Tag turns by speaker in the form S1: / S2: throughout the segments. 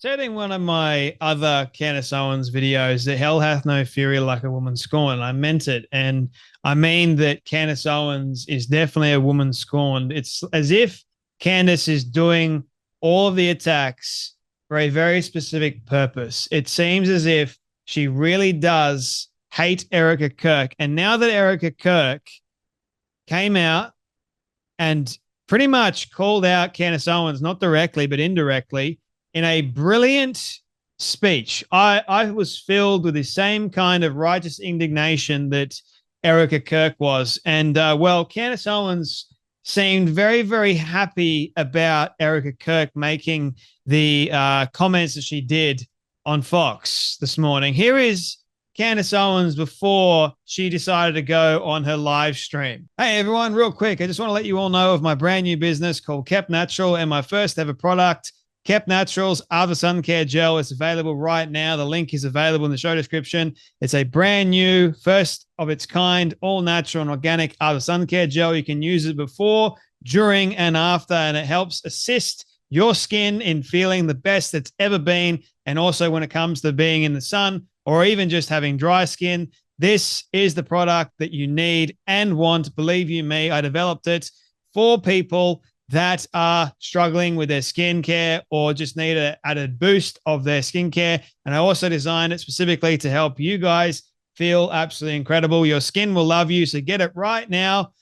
S1: Said in one of my other Candace Owens videos that hell hath no fury like a woman scorned. I meant it. And I mean that Candace Owens is definitely a woman scorned. It's as if Candace is doing all of the attacks for a very specific purpose. It seems as if she really does hate Erika Kirk. And now that Erika Kirk came out and pretty much called out Candace Owens, not directly, but indirectly, in a brilliant speech. I was filled with the same kind of righteous indignation that Erika Kirk was. And, well, Candace Owens seemed very, very happy about Erika Kirk making the comments that she did on Fox this morning. Here is Candace Owens before she decided to go on her live stream. Hey, everyone, real quick, I just want to let you all know of my brand new business called Kept Natural and my first ever product, Kept Naturals After Sun Care Gel. Is available right now. The link is available in the show description. It's a brand new, first of its kind, all natural and organic After Sun Care Gel. You can use it before, during, and after, and it helps assist your skin in feeling the best it's ever been. And also when it comes to being in the sun or even just having dry skin, this is the product that you need and want. Believe you me, I developed it for people that are struggling with their skincare or just need an added boost of their skincare. And I also designed it specifically to help you guys feel absolutely incredible. Your skin will love you. So get it right now.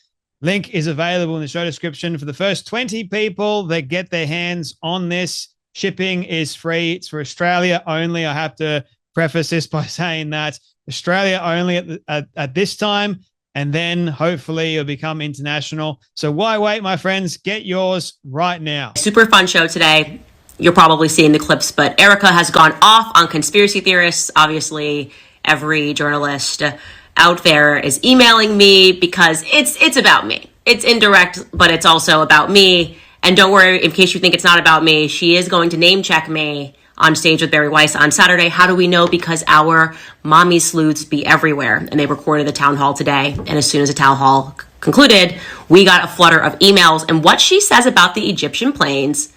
S1: Link is available in the show description. For the first 20 people that get their hands on this, shipping is free. It's for Australia only. I have to preface this by saying that Australia only at this time. And then hopefully it'll become international. So why wait, my friends? Get yours right now.
S2: Super fun show today. You're probably seeing the clips, but Erika has gone off on conspiracy theorists. Obviously, every journalist out there is emailing me because it's about me. It's indirect, but it's also about me. And don't worry, in case you think it's not about me, she is going to name check me on stage with Barry Weiss on Saturday. How do we know? Because our mommy sleuths be everywhere. And they recorded the town hall today. And as soon as the town hall concluded, we got a flutter of emails. And what she says about the Egyptian planes,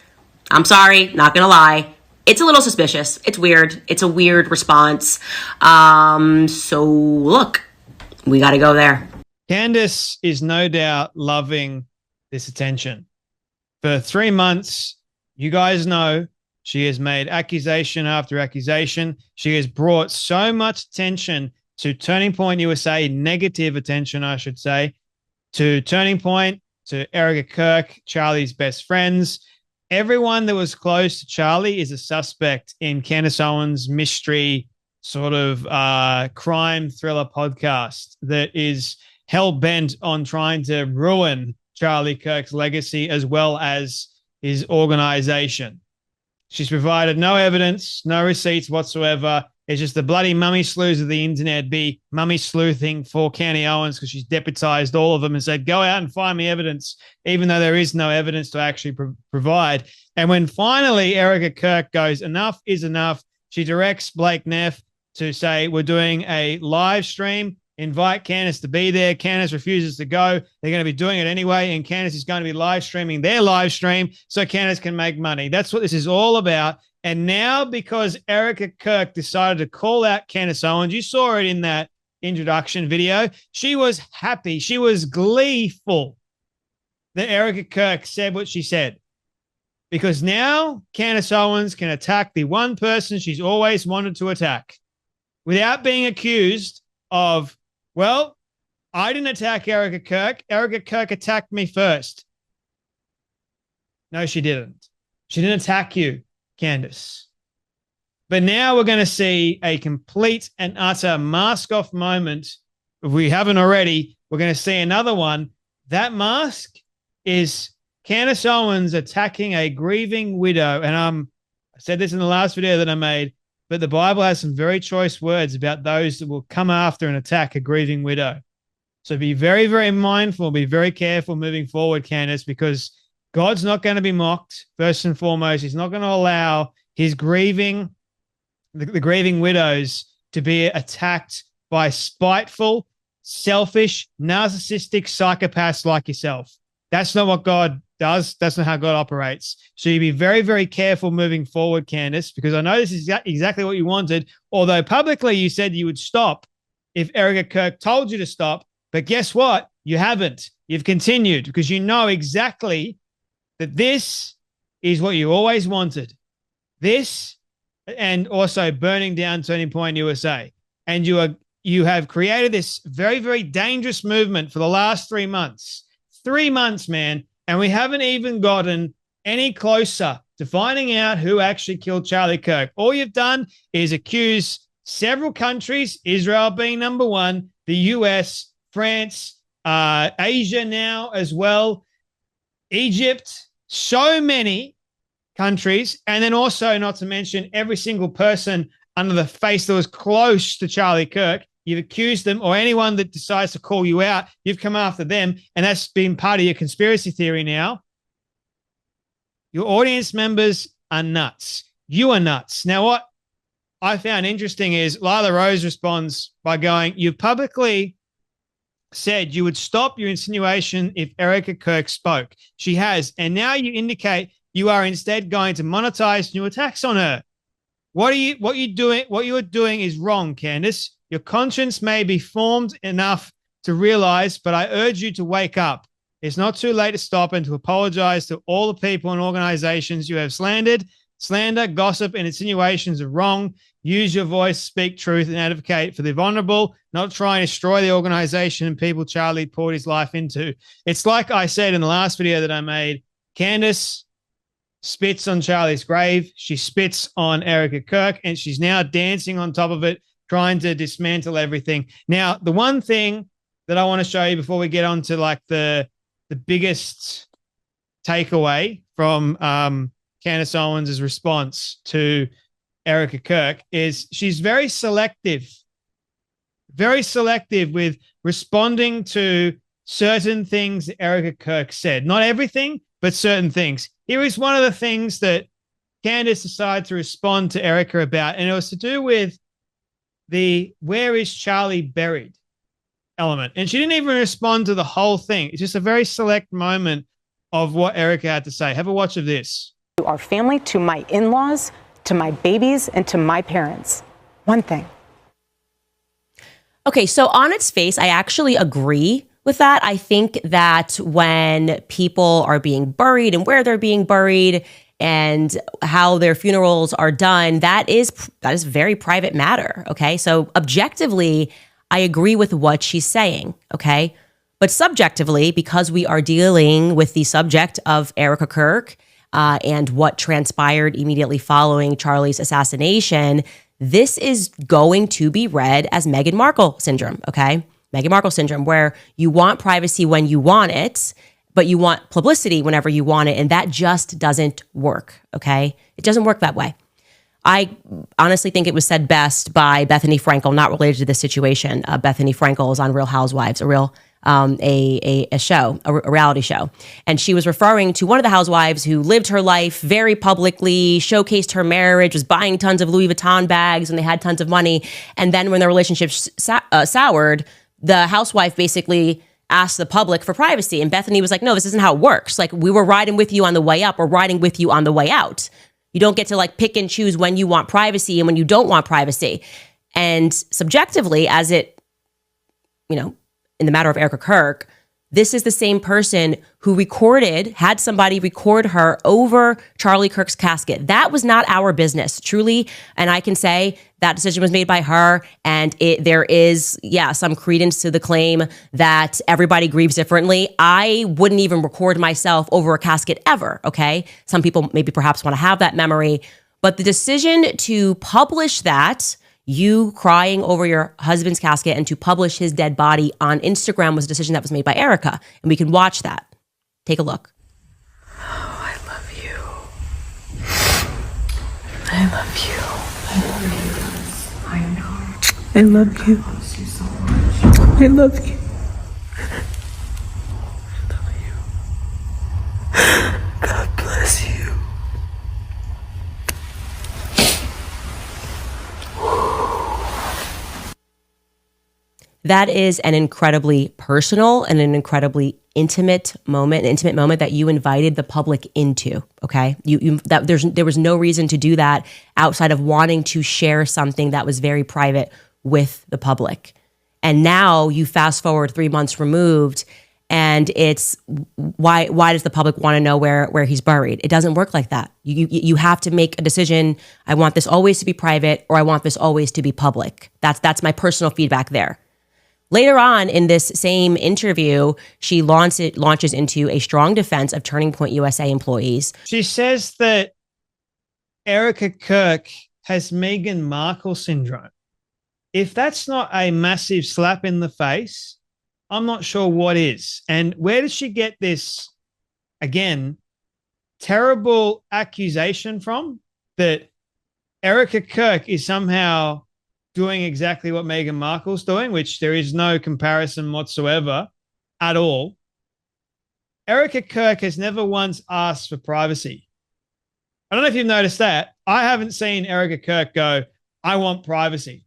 S2: I'm sorry, not gonna lie, it's a little suspicious. It's weird. It's a weird response. So look, we got to go there.
S1: Candace is no doubt loving this attention. For 3 months, you guys know, she has made accusation after accusation. She has brought so much attention to Turning Point USA, negative attention, I should say, to Turning Point, to Erika Kirk, Charlie's best friends. Everyone that was close to Charlie is a suspect in Candace Owens' mystery sort of crime thriller podcast that is hell-bent on trying to ruin Charlie Kirk's legacy as well as his organization. She's provided no evidence, no receipts whatsoever. It's just the bloody mummy sleuths of the internet be mummy sleuthing for Candy Owens because she's deputized all of them and said, go out and find me evidence, even though there is no evidence to actually provide. And when finally Erika Kirk goes, enough is enough, she directs Blake Neff to say, we're doing a live stream. Invite Candace to be there. Candace refuses to go. They're going to be doing it anyway, and Candace is going to be live streaming their live stream so Candace can make money. That's what this is all about. And now, because Erika Kirk decided to call out Candace Owens, you saw it in that introduction video, she was happy. She was gleeful that Erika Kirk said what she said. Because now Candace Owens can attack the one person she's always wanted to attack without being accused of, well, I didn't attack Erika Kirk. Erika Kirk attacked me first. No, she didn't. She didn't attack you, Candace. But now we're going to see a complete and utter mask-off moment. If we haven't already, we're going to see another one. That mask is Candace Owens attacking a grieving widow. And I said this in the last video that I made, but the Bible has some very choice words about those that will come after and attack a grieving widow. So be very, very mindful, be very careful moving forward, Candace, because God's not going to be mocked, first and foremost. He's not going to allow his grieving, the grieving widows to be attacked by spiteful, selfish, narcissistic psychopaths like yourself. That's not what God does. That's not how God operates. So you be very, very careful moving forward, Candace, because I know this is exactly what you wanted. Although publicly you said you would stop if Erika Kirk told you to stop. But guess what? You haven't. You've continued because you know exactly that this is what you always wanted. This and also burning down Turning Point USA. And you have created this very, very dangerous movement for the last 3 months. 3 months, man. And we haven't even gotten any closer to finding out who actually killed Charlie Kirk. All you've done is accuse several countries, Israel being number one, the US, France, Asia now as well, Egypt, so many countries, and then also not to mention every single person under the face that was close to Charlie Kirk. You've accused them, or anyone that decides to call you out, you've come after them, and that's been part of your conspiracy theory now. Your audience members are nuts. You are nuts. Now, what I found interesting is Lila Rose responds by going, "You've publicly said you would stop your insinuation if Erika Kirk spoke. She has, and now you indicate you are instead going to monetize new attacks on her. What you are doing is wrong, Candace. Your conscience may be formed enough to realize, but I urge you to wake up. It's not too late to stop and to apologize to all the people and organizations you have slandered. Slander, gossip, and insinuations are wrong. Use your voice, speak truth, and advocate for the vulnerable, not try and destroy the organization and people Charlie poured his life into." It's like I said in the last video that I made, Candace spits on Charlie's grave. She spits on Erika Kirk, and she's now dancing on top of it, trying to dismantle everything. Now, the one thing that I want to show you before we get on to like the biggest takeaway from Candace Owens' response to Erika Kirk is she's very selective with responding to certain things that Erika Kirk said. Not everything, but certain things. Here is one of the things that Candace decided to respond to Erika about, and it was to do with the "where is Charlie buried" element. And she didn't even respond to the whole thing. It's just a very select moment of what Erika had to say. Have a watch of this.
S3: To our family, to my in-laws, to my babies, and to my parents. One thing.
S2: Okay, so on its face, I actually agree with that. I think that when people are being buried and where they're being buried and how their funerals are done, that is very private matter, okay? So objectively, I agree with what she's saying, okay? But subjectively, because we are dealing with the subject of Erika Kirk and what transpired immediately following Charlie's assassination, this is going to be read as Meghan Markle syndrome, okay? Meghan Markle syndrome, where you want privacy when you want it, but you want publicity whenever you want it, and that just doesn't work, okay? It doesn't work that way. I honestly think it was said best by Bethany Frankel, not related to this situation. Bethany Frankel is on Real Housewives, a reality show. And she was referring to one of the housewives who lived her life very publicly, showcased her marriage, was buying tons of Louis Vuitton bags, and they had tons of money. And then when their relationship soured, the housewife basically asked the public for privacy. And Bethany was like, "No, this isn't how it works. Like, we were riding with you on the way up. We're riding with you on the way out. You don't get to like pick and choose when you want privacy and when you don't want privacy." And subjectively, as it, in the matter of Erika Kirk, this is the same person who had somebody record her over Charlie Kirk's casket. That was not our business, truly. And I can say that decision was made by her. And there is, some credence to the claim that everybody grieves differently. I wouldn't even record myself over a casket ever, okay? Some people maybe perhaps want to have that memory. But the decision to publish that, you crying over your husband's casket, and to publish his dead body on Instagram was a decision that was made by Erika. And we can watch that. Take a look.
S4: Oh, I love you. I love you. I love you. I know. I love you. I love you so much. I love you. I love you. God bless you.
S2: That is an incredibly personal and an incredibly intimate moment, an intimate moment that you invited the public into. Okay, there was no reason to do that outside of wanting to share something that was very private with the public. And now you fast forward 3 months removed, and it's why does the public want to know where he's buried? It doesn't work like that. You have to make a decision. I want this always to be private, or I want this always to be public. That's my personal feedback there. Later on in this same interview, she launches into a strong defense of Turning Point USA employees.
S1: She says that Erika Kirk has Meghan Markle syndrome. If that's not a massive slap in the face, I'm not sure what is. And where did she get this, again, terrible accusation from that Erika Kirk is somehow doing exactly what Meghan Markle's doing, which there is no comparison whatsoever at all. Erika Kirk has never once asked for privacy. I don't know if you've noticed that. I haven't seen Erika Kirk go, I want privacy.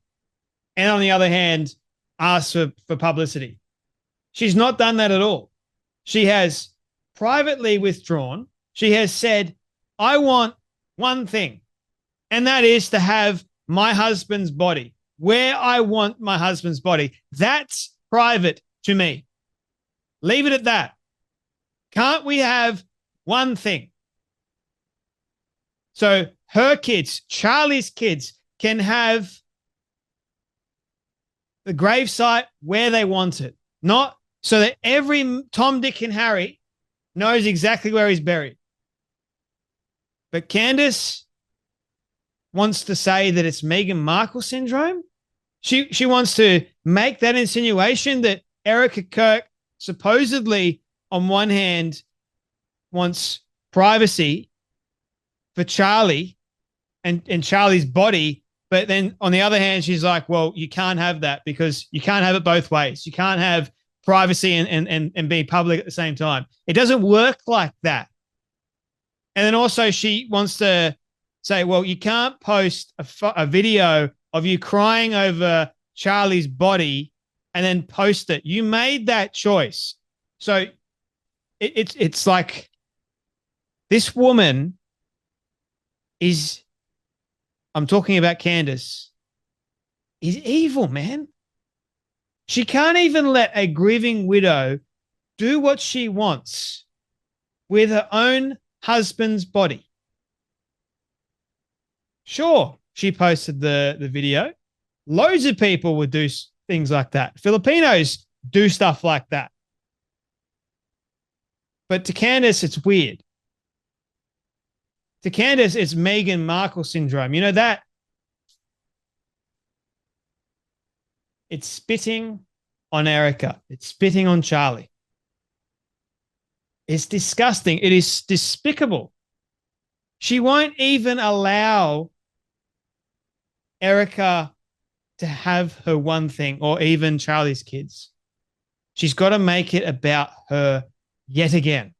S1: And on the other hand, ask for publicity. She's not done that at all. She has privately withdrawn. She has said, I want one thing, and that is to have my husband's body, where I want my husband's body. That's private to me. Leave it at that. Can't we have one thing? So her kids, Charlie's kids, can have the gravesite where they want it, not so that every Tom, Dick, and Harry knows exactly where he's buried. But Candace wants to say that it's Meghan Markle syndrome. She wants to make that insinuation that Erika Kirk supposedly, on one hand, wants privacy for Charlie and Charlie's body, but then on the other hand, she's like, well, you can't have that because you can't have it both ways. You can't have privacy and be public at the same time. It doesn't work like that. And then also she wants to say, well, you can't post a video of you crying over Charlie's body and then post it. You made that choice. So it's like this woman is, I'm talking about Candace, is evil, man. She can't even let a grieving widow do what she wants with her own husband's body. Sure, she posted the video. Loads of people would do things like that. Filipinos do stuff like that. But to Candace, it's weird. To Candace, it's Meghan Markle syndrome. You know that? It's spitting on Erika. It's spitting on Charlie. It's disgusting. It is despicable. She won't even allow Erika to have her one thing, or even Charlie's kids. She's got to make it about her yet again.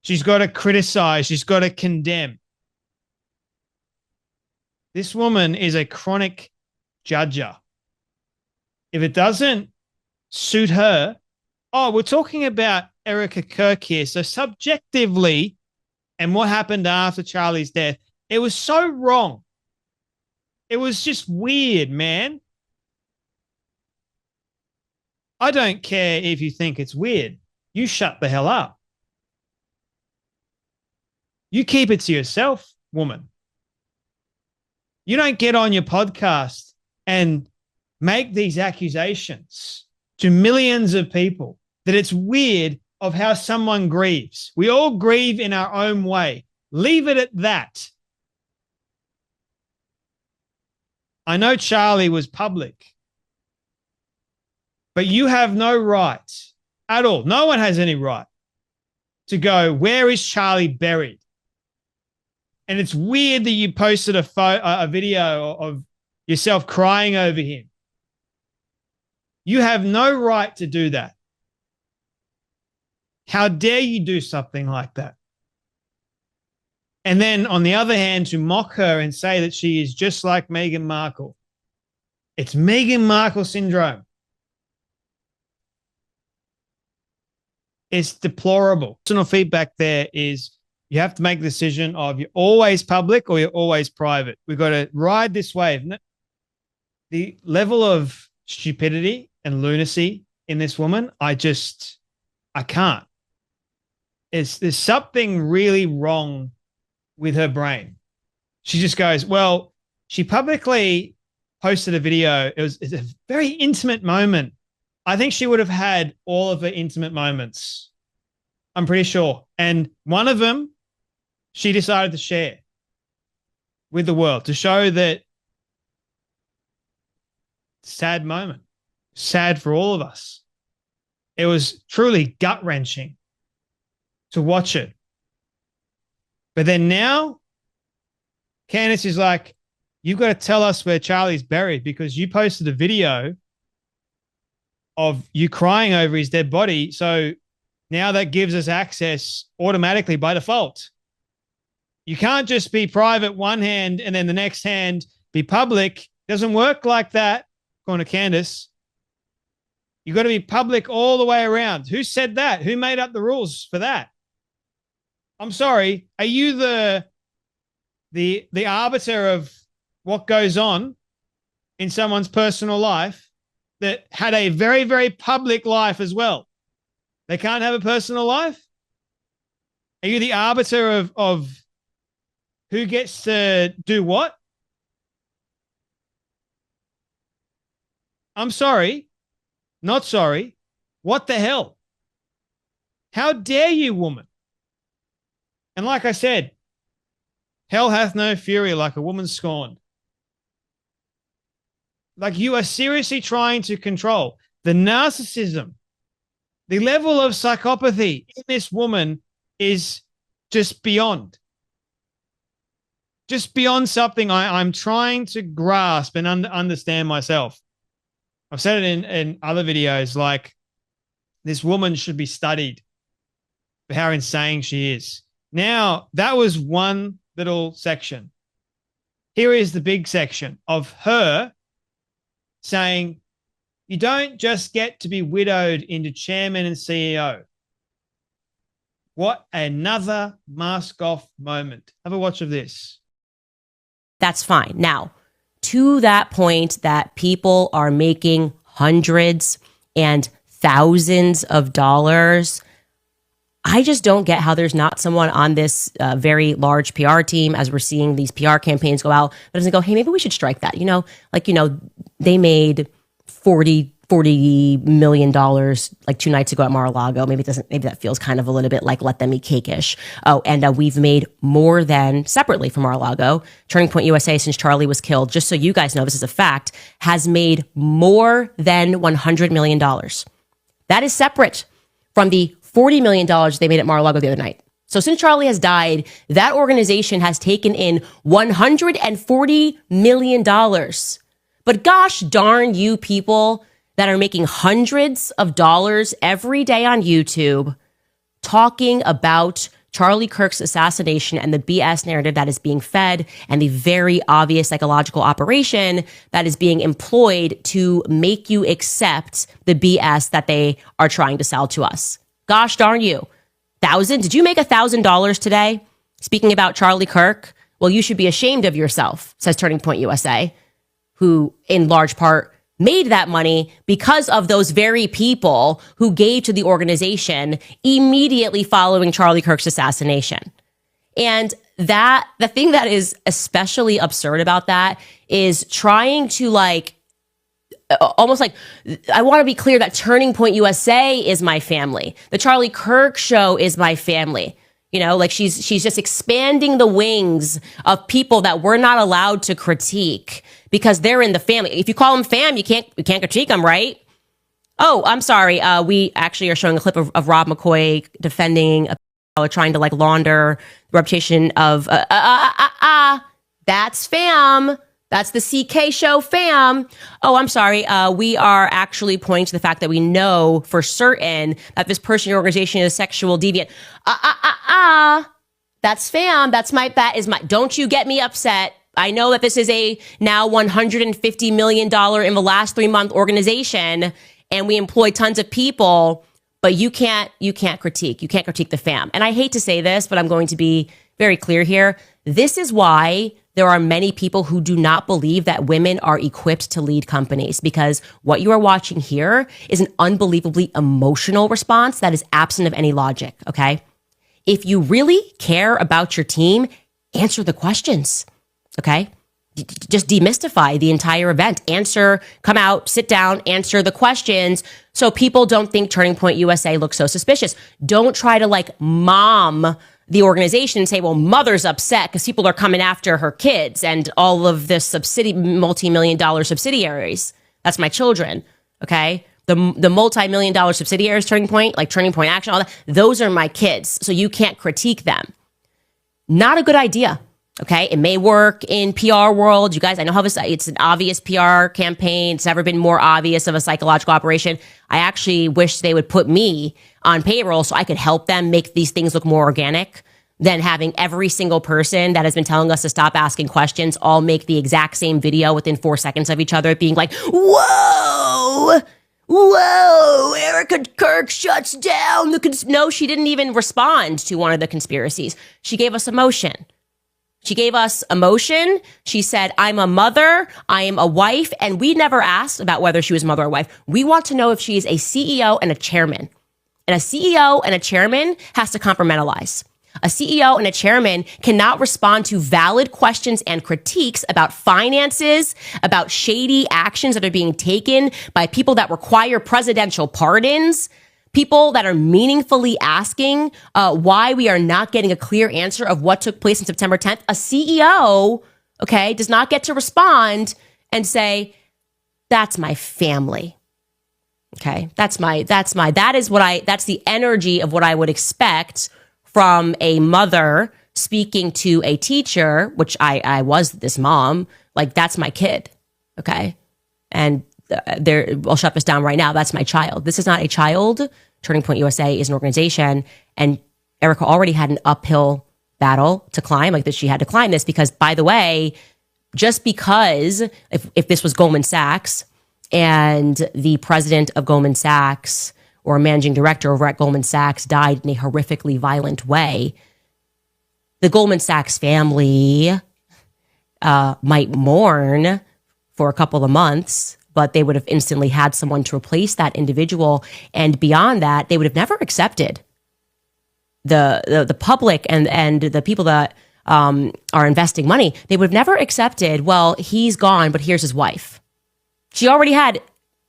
S1: She's got to criticize. She's got to condemn. This woman is a chronic judger. If it doesn't suit her, we're talking about Erika Kirk here. So subjectively, and what happened after Charlie's death, it was so wrong. It was just weird, man. I don't care if you think it's weird. You shut the hell up. You keep it to yourself, woman. You don't get on your podcast and make these accusations to millions of people that it's weird of how someone grieves. We all grieve in our own way. Leave it at that. I know Charlie was public, but you have no right at all. No one has any right to go, where is Charlie buried? And it's weird that you posted a video of yourself crying over him. You have no right to do that. How dare you do something like that? And then on the other hand, to mock her and say that she is just like Meghan Markle. It's Meghan Markle syndrome. It's deplorable. Personal feedback there is you have to make the decision of you're always public or you're always private. We've got to ride this wave. The level of stupidity and lunacy in this woman, I can't. There's something really wrong with her brain. She just goes, well, she publicly posted a video. It's a very intimate moment. I think she would have had all of her intimate moments. I'm pretty sure. And one of them, she decided to share with the world to show that sad moment, sad for all of us. It was truly gut-wrenching to watch it. But then now, Candace is like, you've got to tell us where Charlie's buried because you posted a video of you crying over his dead body. So now that gives us access automatically by default. You can't just be private one hand and then the next hand be public. It doesn't work like that, according to Candace. You got to be public all the way around. Who said that? Who made up the rules for that? I'm sorry. Are you the arbiter of what goes on in someone's personal life that had a very, very public life as well? They can't have a personal life? Are you the arbiter of who gets to do what? I'm sorry. Not sorry. What the hell? How dare you, woman? And like I said, hell hath no fury like a woman scorned. Like you are seriously trying to control the narcissism. The level of psychopathy in this woman is just beyond something I'm trying to grasp and understand myself. I've said it in other videos, like this woman should be studied for how insane she is. Now, that was one little section. Here is the big section of her saying, you don't just get to be widowed into chairman and CEO. What another mask off moment. Have a watch of this.
S2: That's fine. Now, to that point that people are making hundreds and thousands of dollars, I just don't get how there's not someone on this very large PR team, as we're seeing these PR campaigns go out, that doesn't go, hey, maybe we should strike that. They made $40 million like 2 nights ago at Mar-a-Lago. Maybe that feels kind of a little bit like let them eat cake-ish. Oh, and we've made more than, separately from Mar-a-Lago, Turning Point USA, since Charlie was killed, just so you guys know, this is a fact, has made more than $100 million. That is separate from the $40 million they made at Mar-a-Lago the other night. So since Charlie has died, that organization has taken in $140 million. But gosh darn you people that are making hundreds of dollars every day on YouTube talking about Charlie Kirk's assassination and the BS narrative that is being fed and the very obvious psychological operation that is being employed to make you accept the BS that they are trying to sell to us. Gosh darn you. Did you make $1,000 today? Speaking about Charlie Kirk? Well, you should be ashamed of yourself, says Turning Point USA, who in large part made that money because of those very people who gave to the organization immediately following Charlie Kirk's assassination. And the thing that is especially absurd about that is trying to almost like, I want to be clear that Turning Point USA is my family. The Charlie Kirk show is my family. She's just expanding the wings of people that we're not allowed to critique because they're in the family. If you call them fam, you can't critique them, right? Oh, I'm sorry. We actually are showing a clip of Rob McCoy defending trying to launder the reputation of that's fam. That's the CK show fam. Oh, I'm sorry. We are actually pointing to the fact that we know for certain that this person or organization is sexual deviant. That's fam. That is my, don't you get me upset. I know that this is a now $150 million in the last 3-month organization, and we employ tons of people, but you can't critique. You can't critique the fam. And I hate to say this, but I'm going to be very clear here. This is why there are many people who do not believe that women are equipped to lead companies, because what you are watching here is an unbelievably emotional response that is absent of any logic, okay? If you really care about your team, answer the questions, okay? Just demystify the entire event. Answer, come out, sit down, answer the questions so people don't think Turning Point USA looks so suspicious. Don't try to like mom the organization and say, well, mother's upset because people are coming after her kids and all of the multi-million-dollar subsidiaries. That's my children, okay? The multi-million-dollar subsidiaries, Turning Point, like Turning Point Action, all that, those are my kids, so you can't critique them. Not a good idea, okay? It may work in PR world. You guys, I know how it's an obvious PR campaign. It's never been more obvious of a psychological operation. I actually wish they would put me on payroll so I could help them make these things look more organic than having every single person that has been telling us to stop asking questions all make the exact same video within 4 seconds of each other, being like, whoa, Erika Kirk shuts down no, she didn't even respond to one of the conspiracies. She gave us emotion. She said, I'm a mother, I am a wife, and we never asked about whether she was a mother or wife. We want to know if she is a CEO and a chairman. And a CEO and a chairman has to compartmentalize. A CEO and a chairman cannot respond to valid questions and critiques about finances, about shady actions that are being taken by people that require presidential pardons, people that are meaningfully asking why we are not getting a clear answer of what took place on September 10th. A CEO, okay, does not get to respond and say, that's my family. Okay, that's the energy of what I would expect from a mother speaking to a teacher, which I was this mom, like that's my kid. Okay. And I'll shut this down right now. That's my child. This is not a child. Turning Point USA is an organization. And Erika already had an uphill battle to climb, like that she had to climb this because, by the way, just because if this was Goldman Sachs, and the president of Goldman Sachs or managing director over at Goldman Sachs died in a horrifically violent way, the Goldman Sachs family might mourn for a couple of months, but they would have instantly had someone to replace that individual. And beyond that, they would have never accepted the public and the people that are investing money. They would have never accepted, well, he's gone, but here's his wife. She already had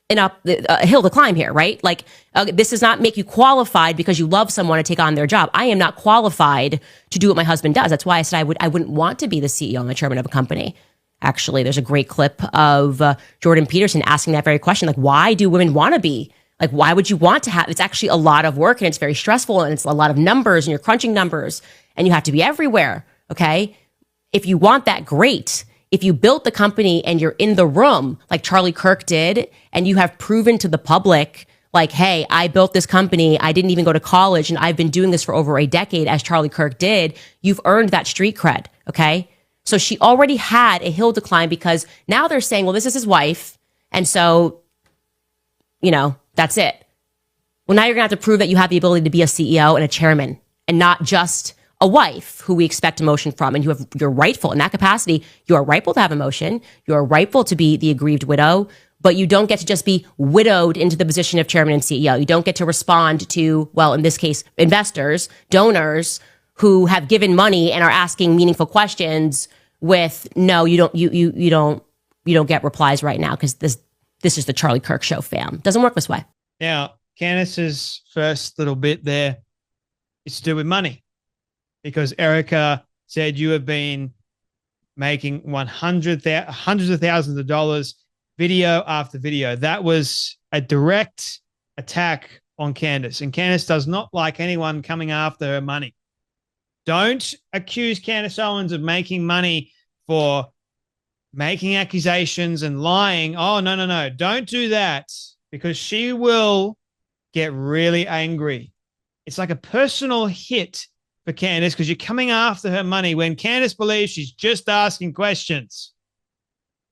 S2: a hill to climb here, right? Like, this does not make you qualified because you love someone to take on their job. I am not qualified to do what my husband does. That's why I said I wouldn't want to be the CEO and the chairman of a company. Actually, there's a great clip of Jordan Peterson asking that very question. Like, why do women want to be? Like, why would you want to have? It's actually a lot of work and it's very stressful and it's a lot of numbers and you're crunching numbers and you have to be everywhere. Okay. If you want that, great. If you built the company and you're in the room like Charlie Kirk did, and you have proven to the public, like, hey, I built this company, I didn't even go to college, and I've been doing this for over a decade, as Charlie Kirk did, you've earned that street cred, okay? So she already had a hill to climb because now they're saying, well, this is his wife, and so, that's it. Well, now you're going to have to prove that you have the ability to be a CEO and a chairman, and not just a wife who we expect emotion from, and you're rightful in that capacity. You are rightful to have emotion. You are rightful to be the aggrieved widow, but you don't get to just be widowed into the position of chairman and CEO. You don't get to respond to, well, in this case, investors, donors who have given money and are asking meaningful questions with, no, you don't get replies right now because this is the Charlie Kirk show, fam. Doesn't work this way.
S1: Now, Candace's first little bit there is to do with money. Because Erika said you have been making hundreds of thousands of dollars, video after video. That was a direct attack on Candace. And Candace does not like anyone coming after her money. Don't accuse Candace Owens of making money for making accusations and lying. Oh, no. Don't do that because she will get really angry. It's like a personal hit for Candace because you're coming after her money when Candace believes she's just asking questions.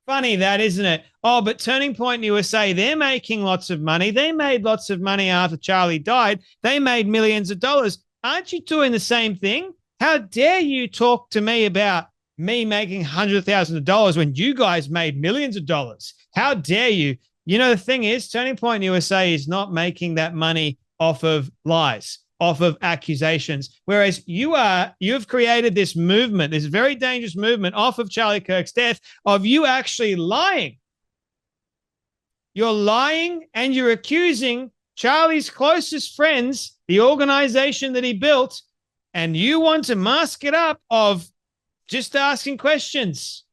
S1: Funny that, isn't it? Oh, but Turning Point USA, they're making lots of money. They made lots of money after Charlie died. They made millions of dollars. Aren't you doing the same thing? How dare you talk to me about me making $100,000 when you guys made millions of dollars? How dare you? You know, the thing is, Turning Point USA is not making that money off of lies, off of accusations, whereas you've created this movement, this very dangerous movement off of Charlie Kirk's death of you actually lying. You're lying and you're accusing Charlie's closest friends, the organization that he built, and you want to mask it up of just asking questions.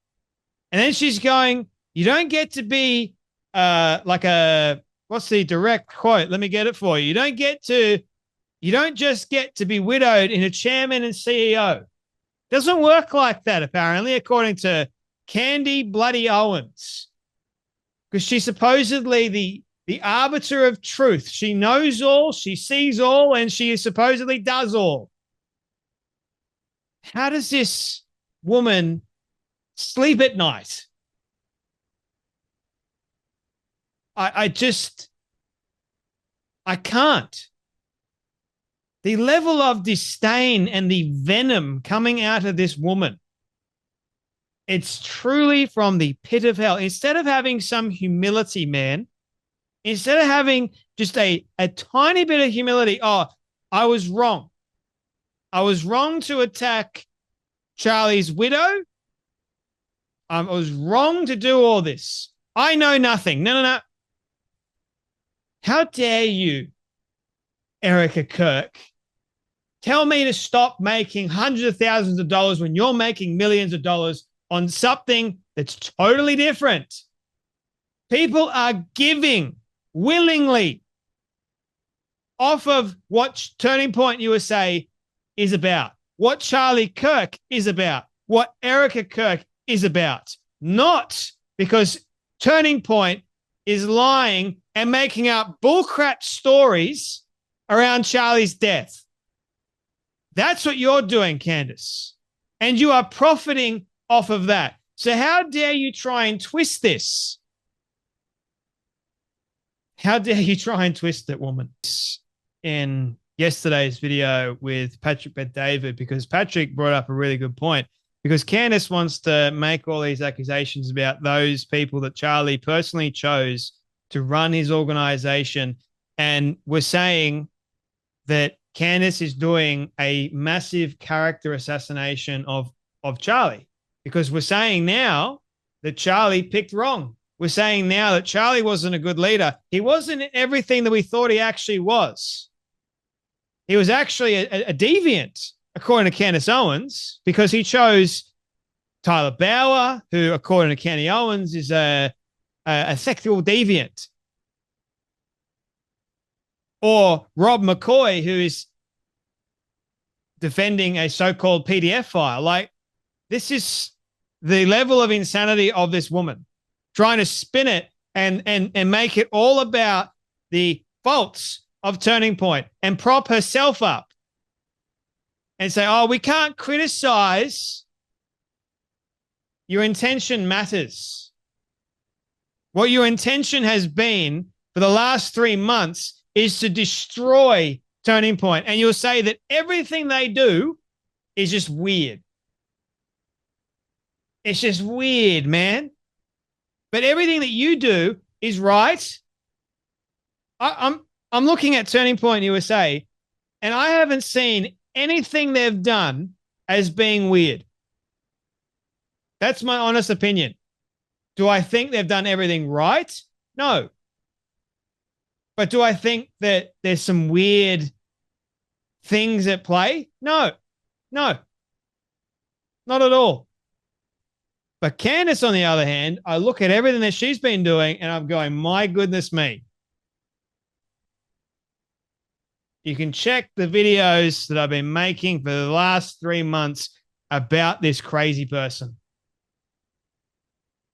S1: And then she's going, you don't get to be what's the direct quote? Let me get it for you. You don't just get to be widowed in a chairman and CEO. Doesn't work like that, apparently, according to Candy Bloody Owens. Because she's supposedly the arbiter of truth. She knows all, she sees all, and she supposedly does all. How does this woman sleep at night? I can't. The level of disdain and the venom coming out of this woman, it's truly from the pit of hell. Instead of having some humility, man, instead of having just a tiny bit of humility, oh, I was wrong. I was wrong to attack Charlie's widow. I was wrong to do all this. I know nothing. No. How dare you, Erika Kirk, tell me to stop making hundreds of thousands of dollars when you're making millions of dollars on something that's totally different. People are giving willingly off of what Turning Point USA is about, what Charlie Kirk is about, what Erika Kirk is about, not because Turning Point is lying and making up bullcrap stories around Charlie's death. That's what you're doing, Candace. And you are profiting off of that. So how dare you try and twist this? How dare you try and twist it, woman? In yesterday's video with Patrick Bet-David, because Patrick brought up a really good point, because Candace wants to make all these accusations about those people that Charlie personally chose to run his organization. And we're saying that Candace is doing a massive character assassination of Charlie, because we're saying now that Charlie picked wrong. We're saying now that Charlie wasn't a good leader. He wasn't everything that we thought he actually was. He was actually a deviant, according to Candace Owens, because he chose Tyler Bauer, who, according to Candace Owens, is a sexual deviant. Or Rob McCoy, who is defending a so-called PDF file. Like, this is the level of insanity of this woman, trying to spin it and make it all about the faults of Turning Point and prop herself up and say, oh, we can't criticize. Your intention matters. What your intention has been for the last 3 months is to destroy Turning Point. And you'll say that everything they do is just weird. It's just weird, man. But everything that you do is right. I'm looking at Turning Point USA, and I haven't seen anything they've done as being weird. That's my honest opinion. Do I think they've done everything right? No. But do I think that there's some weird things at play? No. Not at all. But Candace, on the other hand, I look at everything that she's been doing and I'm going, my goodness me. You can check the videos that I've been making for the last 3 months about this crazy person.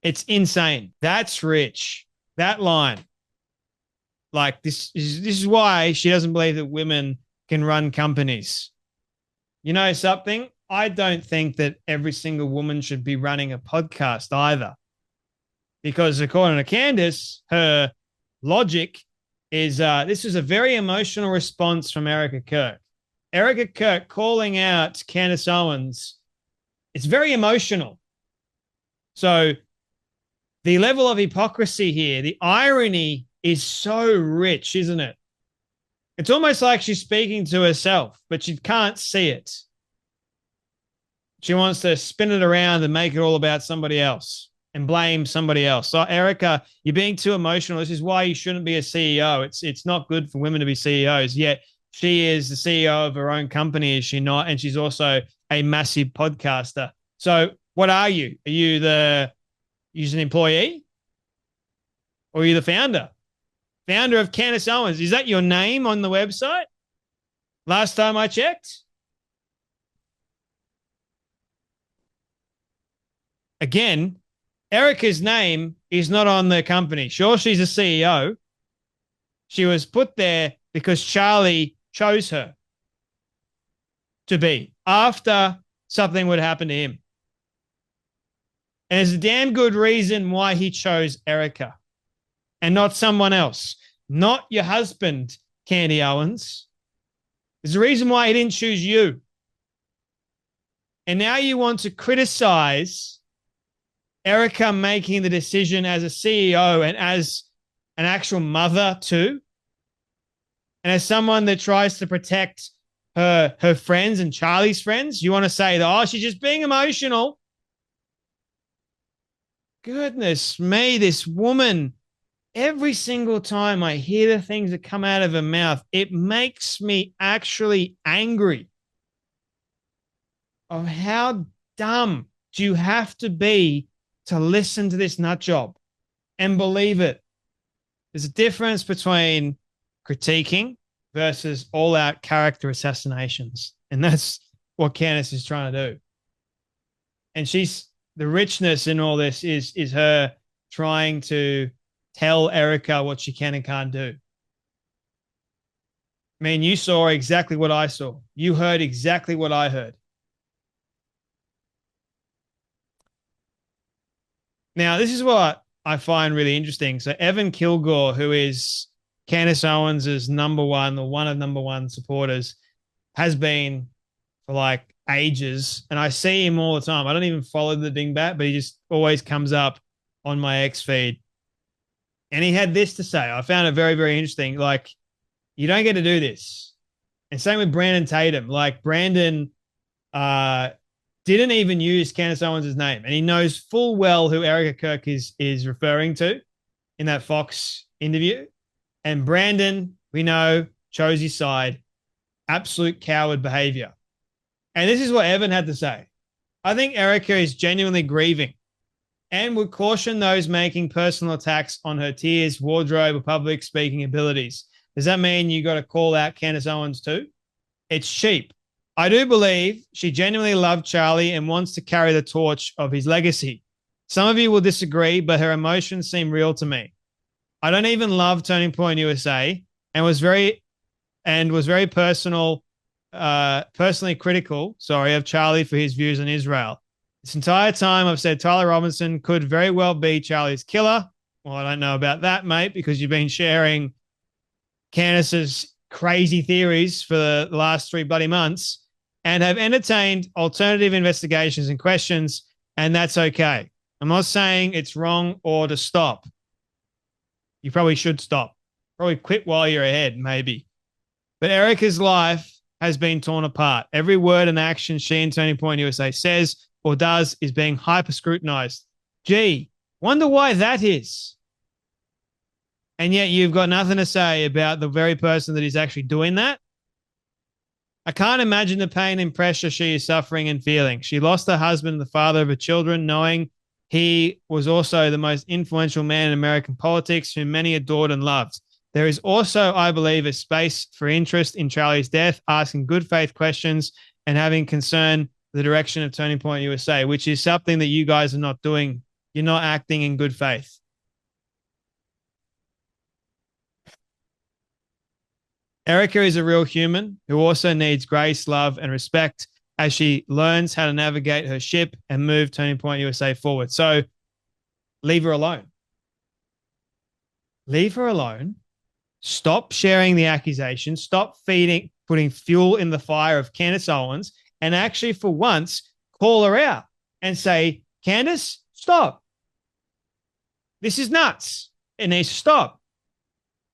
S1: It's insane. That's rich. That line. Like, this is why she doesn't believe that women can run companies. You know something? I don't think that every single woman should be running a podcast either. Because according to Candace, her logic is this is a very emotional response from Erika Kirk. Erika Kirk calling out Candace Owens, it's very emotional. So the level of hypocrisy here, the irony is so rich, isn't it? It's almost like she's speaking to herself, but she can't see it. She wants to spin it around and make it all about somebody else and blame somebody else. So, Erika, you're being too emotional. This is why you shouldn't be a CEO. It's not good for women to be CEOs. Yet she is the CEO of her own company, is she not? And she's also a massive podcaster. So, what are you? Are you an employee, or are you the founder? Founder of Candace Owens. Is that your name on the website? Last time I checked. Again, Erika's name is not on the company. Sure, she's a CEO. She was put there because Charlie chose her to be after something would happen to him. And there's a damn good reason why he chose Erika and not someone else, not your husband, Candy Owens. There's a reason why he didn't choose you. And now you want to criticize Erika making the decision as a CEO and as an actual mother too, and as someone that tries to protect her friends and Charlie's friends. You want to say that, oh, she's just being emotional. Goodness me, this woman, every single time I hear the things that come out of her mouth, it makes me actually angry of how dumb do you have to be to listen to this nut job and believe it. There's a difference between critiquing versus all-out character assassinations. And that's what Candace is trying to do. And the richness in all this is her trying to tell Erika what she can and can't do. I mean, you saw exactly what I saw. You heard exactly what I heard. Now, this is what I find really interesting. So Evan Kilgore, who is Candace Owens' number one or one of number one supporters, has been for like ages. And I see him all the time. I don't even follow the dingbat, but he just always comes up on my X feed. And he had this to say. I found it very, very interesting. Like, you don't get to do this. And same with Brandon Tatum. Like, Brandon didn't even use Candace Owens' name. And he knows full well who Erika Kirk is referring to in that Fox interview. And Brandon, we know, chose his side. Absolute coward behavior. And this is what Evan had to say. I think Erika is genuinely grieving and would caution those making personal attacks on her tears, wardrobe, or public speaking abilities. Does that mean you got to call out Candace Owens too? It's cheap. I do believe she genuinely loved Charlie and wants to carry the torch of his legacy. Some of you will disagree, but her emotions seem real to me. I don't even love Turning Point USA and was very personally critical, of Charlie for his views on Israel. This entire time I've said Tyler Robinson could very well be Charlie's killer. Well, I don't know about that, mate, because you've been sharing Candace's crazy theories for the last 3 bloody months and have entertained alternative investigations and questions, and that's okay. I'm not saying it's wrong or to stop. You probably should stop. Probably quit while you're ahead, maybe. But Erika's life has been torn apart. Every word and action she and Turning Point USA says or does is being hyper-scrutinized. Gee, wonder why that is. And yet you've got nothing to say about the very person that is actually doing that. I can't imagine the pain and pressure she is suffering and feeling. She lost her husband and the father of her children, knowing he was also the most influential man in American politics, whom many adored and loved. There is also, I believe, a space for interest in Charlie's death, asking good faith questions and having concern for the direction of Turning Point USA, which is something that you guys are not doing. You're not acting in good faith. Erika is a real human who also needs grace, love, and respect as she learns how to navigate her ship and move Turning Point USA forward. So leave her alone. Leave her alone. Stop sharing the accusations. Stop putting fuel in the fire of Candace Owens, and actually, for once, call her out and say, Candace, stop. This is nuts. It needs to stop.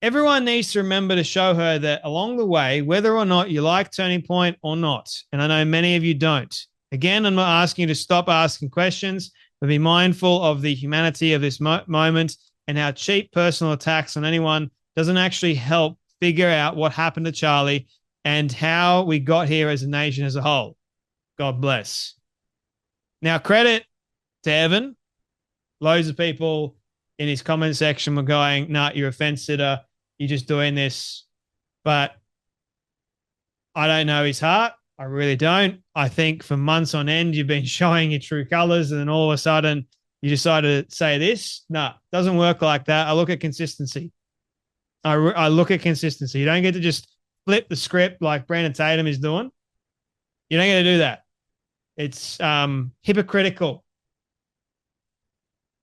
S1: Everyone needs to remember to show her that along the way, whether or not you like Turning Point or not, and I know many of you don't. Again, I'm not asking you to stop asking questions, but be mindful of the humanity of this moment and how cheap personal attacks on anyone doesn't actually help figure out what happened to Charlie and how we got here as a nation as a whole. God bless. Now, credit to Evan. Loads of people in his comment section were going, nah, you're a fence sitter. You're just doing this. But I don't know his heart. I really don't. I think for months on end, you've been showing your true colors, and then all of a sudden you decided to say this. No, doesn't work like that. I look at consistency. I look at consistency. You don't get to just flip the script like Brandon Tatum is doing. You don't get to do that. It's hypocritical.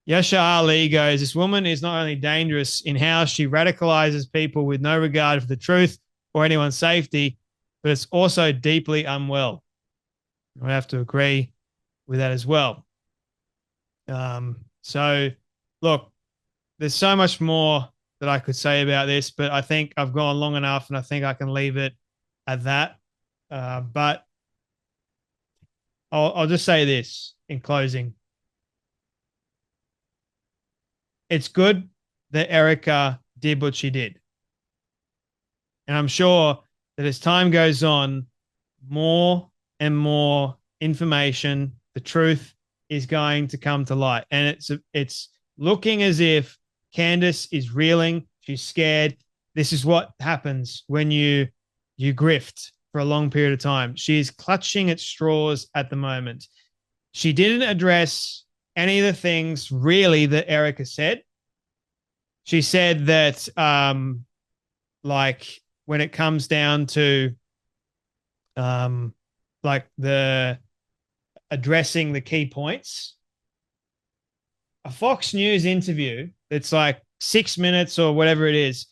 S1: Yasha Ali goes, this woman is not only dangerous in how she radicalizes people with no regard for the truth or anyone's safety, but it's also deeply unwell. I have to agree with that as well. So, look, there's so much more that I could say about this, but I think I've gone long enough, and I think I can leave it at that. But I'll just say this in closing. It's good that Erika did what she did. And I'm sure that as time goes on, more and more information, the truth is going to come to light. And it's looking as if Candace is reeling. She's scared. This is what happens when you grift for a long period of time. She is clutching at straws at the moment. She didn't address any of the things really that Erika said. She said that like when it comes down to like the addressing the key points, a Fox News interview that's like 6 minutes or whatever it is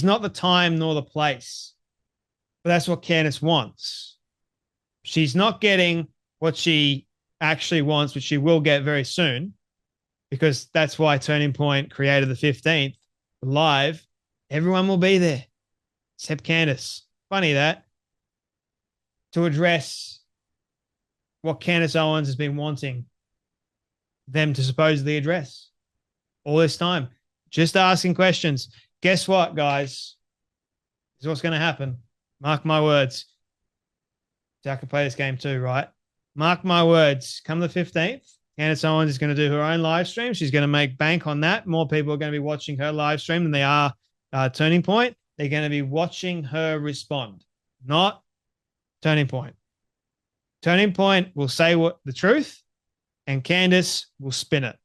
S1: not the time nor the place. But that's what Candace wants. She's not getting what she actually wants, which she will get very soon, because that's why Turning Point created the 15th live. Everyone will be there except Candace. Funny that. To address what Candace Owens has been wanting them to supposedly address all this time. Just asking questions. Guess what, guys? This is what's going to happen. Mark my words. Jack can play this game too, right? Mark my words. Come the 15th, Candace Owens is going to do her own live stream. She's going to make bank on that. More people are going to be watching her live stream than they are Turning Point. They're going to be watching her respond, not Turning Point. Turning Point will say what the truth, and Candace will spin it.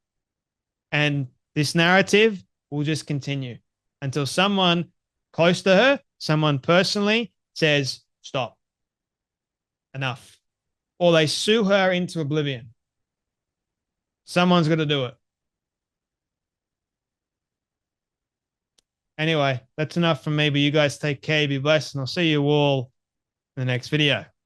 S1: And this narrative will just continue until someone close to her, someone personally, says, stop. Enough. Or they sue her into oblivion. Someone's got to do it. Anyway, that's enough from me, but you guys take care, be blessed, and I'll see you all in the next video.